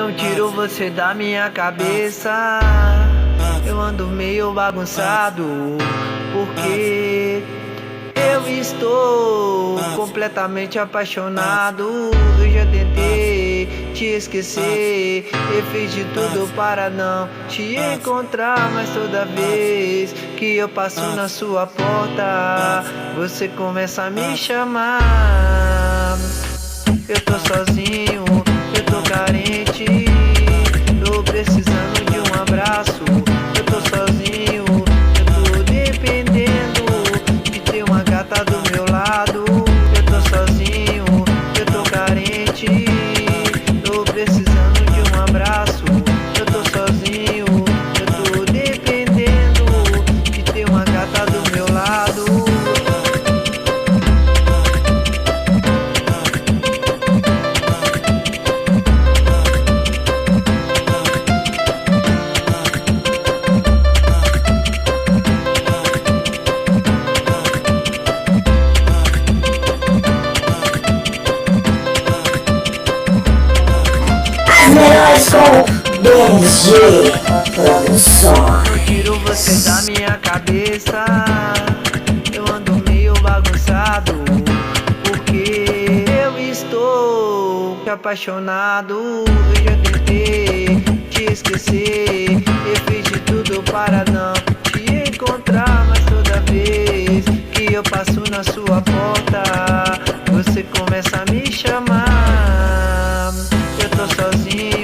não tiro você da minha cabeça. Eu ando meio bagunçado, porque eu estou completamente apaixonado. Eu já tentei te esquecer, eu fiz de tudo para não te encontrar, mas toda vez que eu passo na sua porta, você começa a me chamar. Eu tô sozinho, eu tô carente, tô precisando de um abraço. Eu tô sozinho, eu tô dependendo de ter uma gata do meu lado. Eu tô sozinho, eu tô carente, tô precisando de um abraço. Eu tô sozinho, eu tô dependendo de ter uma gata do meu lado. Melhores com BG Produções. Eu tiro você da minha cabeça. Eu ando meio bagunçado, porque eu estou apaixonado. Eu já tentei te esquecer, eu fiz de tudo para não te encontrar, mas toda vez que eu passo na sua porta, você começa a me chamar. Eu tô sozinho,